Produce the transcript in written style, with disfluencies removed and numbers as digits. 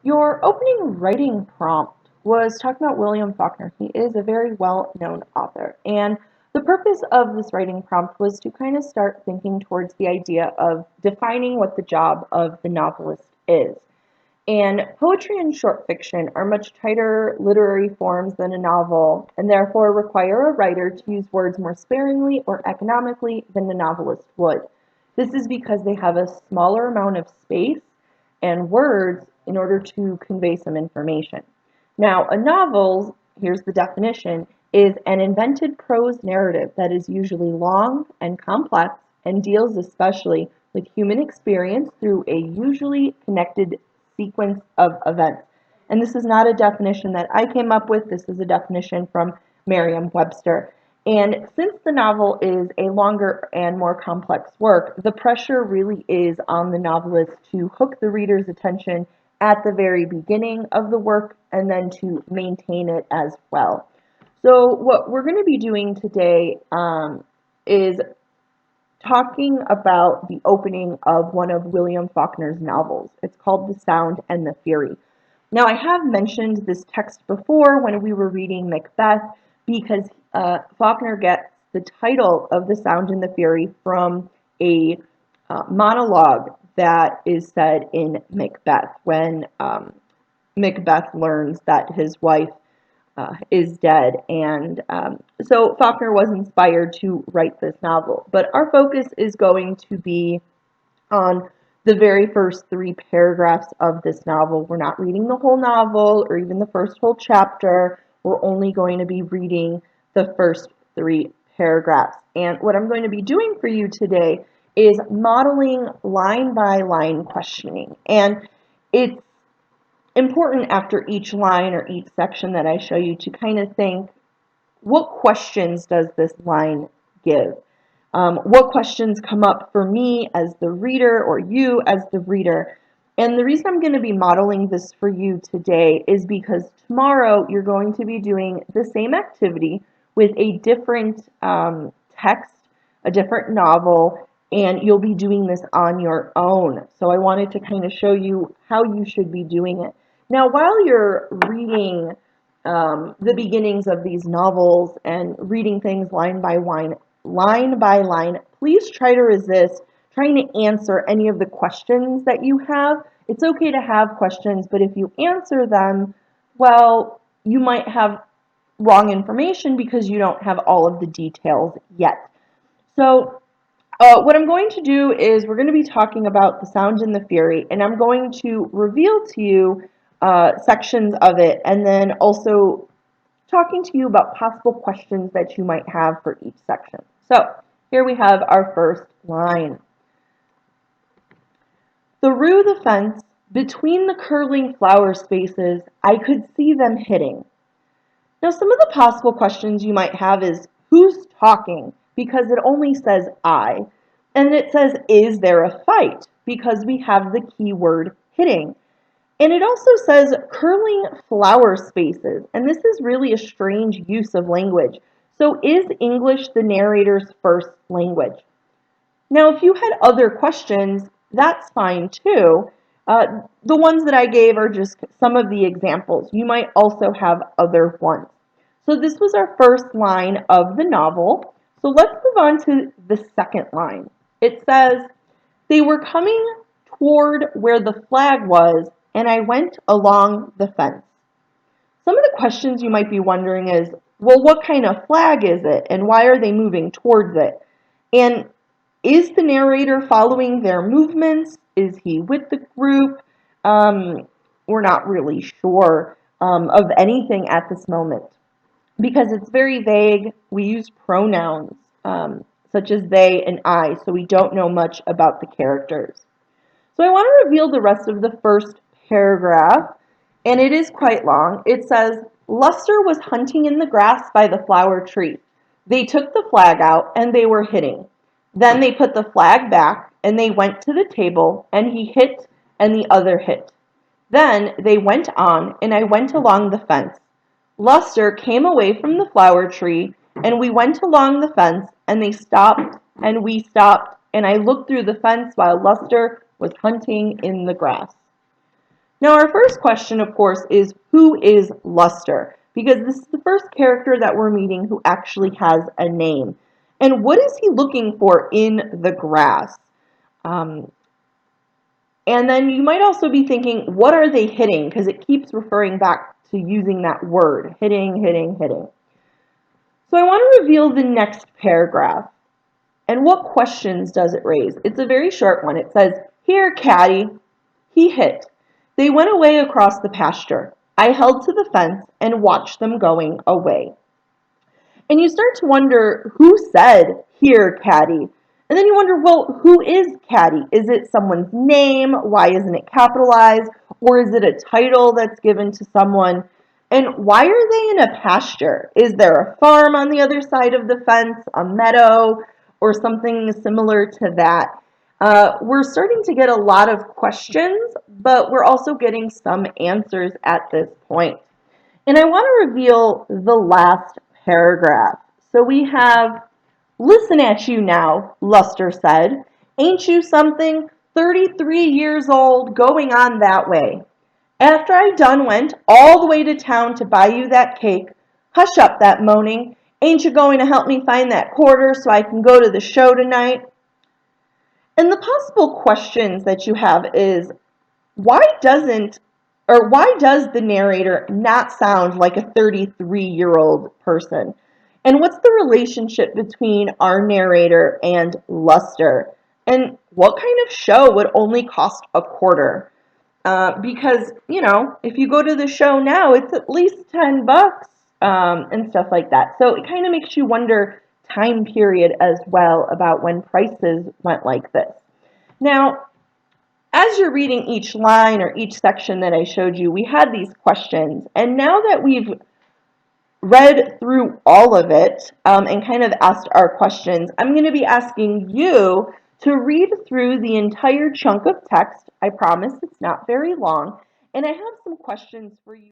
Your opening writing prompt was talking about William Faulkner. He is a very well-known author, and the purpose of this writing prompt was to kind of start thinking towards the idea of defining what the job of the novelist is. And poetry and short fiction are much tighter literary forms than a novel, and therefore require a writer to use words more sparingly or economically than a novelist would. This is because they have a smaller amount of space and words in order to convey some information. Now, a novel, here's the definition, is an invented prose narrative that is usually long and complex and deals especially with human experience through a usually connected sequence of events. And this is not a definition that I came up with, this is a definition from Merriam-Webster. And since the novel is a longer and more complex work, the pressure really is on the novelist to hook the reader's attention at the very beginning of the work and then to maintain it as well. So what we're going to be doing today is talking about the opening of one of William Faulkner's novels. It's called The Sound and the Fury. Now, I have mentioned this text before when we were reading Macbeth because Faulkner gets the title of The Sound and the Fury from a monologue that is said in Macbeth when Macbeth learns that his wife is dead. And so Faulkner was inspired to write this novel. But our focus is going to be on the very first 3 paragraphs of this novel. We're not reading the whole novel or even the first whole chapter. We're only going to be reading the first 3 paragraphs. And what I'm going to be doing for you today is modeling line by line questioning. And it's important after each line or each section that I show you to kind of think, what questions does this line give? What questions come up for me as the reader or you as the reader? And the reason I'm going to be modeling this for you today is because tomorrow you're going to be doing the same activity with a different text, a different novel, and you'll be doing this on your own. So I wanted to kind of show you how you should be doing it. Now, while you're reading the beginnings of these novels and reading things line by line, please try to resist trying to answer any of the questions that you have. It's okay to have questions, but if you answer them, well, you might have wrong information because you don't have all of the details yet. So what I'm going to do is we're going to be talking about The Sound and the Fury, and I'm going to reveal to you sections of it, and then also talking to you about possible questions that you might have for each section. So here we have our first line. Through the fence, between the curling flower spaces, I could see them hitting. Now, some of the possible questions you might have is, who's talking? Because it only says I. And it says, is there a fight? Because we have the keyword hitting. And it also says curling flower spaces. And this is really a strange use of language. So is English the narrator's first language? Now, if you had other questions, that's fine too. The ones that I gave are just some of the examples. You might also have other ones. So this was our first line of the novel. So let's move on to the second line. It says, they were coming toward where the flag was, and I went along the fence. Some of the questions you might be wondering is, well, what kind of flag is it, and why are they moving towards it? And is the narrator following their movements? Is he with the group? We're not really sure of anything at this moment because it's very vague. We use pronouns such as they and I, so we don't know much about the characters. So I want to reveal the rest of the first paragraph, and it is quite long. It says, Luster was hunting in the grass by the flower tree. They took the flag out, and they were hitting. Then they put the flag back, and they went to the table, and he hit, and the other hit. Then they went on, and I went along the fence. Luster came away from the flower tree, and we went along the fence, and they stopped, and we stopped, and I looked through the fence while Luster was hunting in the grass. Now, our first question, of course, is who is Luster? Because this is the first character that we're meeting who actually has a name. And what is he looking for in the grass? Um, and then you might also be thinking, what are they hitting? Because it keeps referring back to using that word, hitting, hitting, hitting. So I want to reveal the next paragraph. And what questions does it raise? It's a very short one. It says, "Here, Caddy." He hit. They went away across the pasture. I held to the fence and watched them going away. And you start to wonder who said, "Here, Caddy." And then you wonder, well, who is Caddy? Is it someone's name? Why isn't it capitalized? Or is it a title that's given to someone? And why are they in a pasture? Is there a farm on the other side of the fence, a meadow, or something similar to that? We're starting to get a lot of questions, but we're also getting some answers at this point. And I want to reveal the last paragraph. So we have, "Listen at you now," Luster said. "Ain't you something? 33 years old, going on that way. After I done went all the way to town to buy you that cake, hush up that moaning. Ain't you going to help me find that quarter so I can go to the show tonight?" And the possible questions that you have is, why doesn't or why does the narrator not sound like a 33-year-old person? And what's the relationship between our narrator and Luster? And what kind of show would only cost a quarter? Because, if you go to the show now, it's at least $10 and stuff like that. So it kind of makes you wonder time period as well about when prices went like this. Now, as you're reading each line or each section that I showed you, we had these questions. And now that we've read through all of it and kind of asked our questions, I'm going to be asking you to read through the entire chunk of text. I promise it's not very long. And I have some questions for you.